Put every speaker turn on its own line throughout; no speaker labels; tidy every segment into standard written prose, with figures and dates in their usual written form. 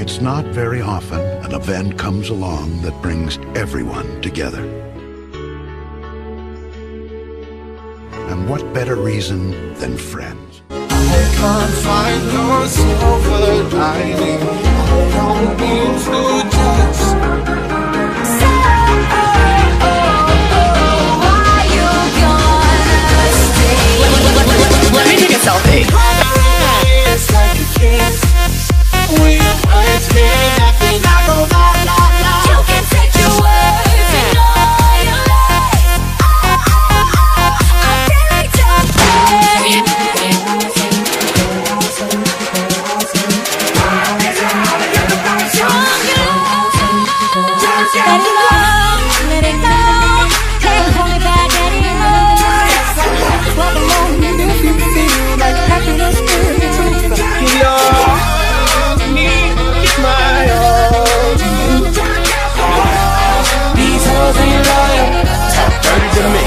It's not very often an event comes along that brings everyone together. And what better reason than friends?
I can't find your silver lining. I don't mean to judge.
So, why you gonna stay?
Let me take a selfie.
It's like a kiss. We were nothing. I go la la la.
You can take your words and all your lies. I really don't care. Let it go. Can't hold it back anymore.
Walk along if you feel like happiness is me, my all. These hoes ain't loyal. Talk dirty to me.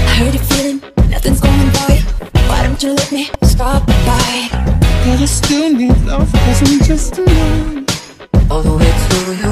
I heard you feeling nothing's going right. Why don't you let me stop by?
But I still need love, 'cause I'm just a man.
All the way to you.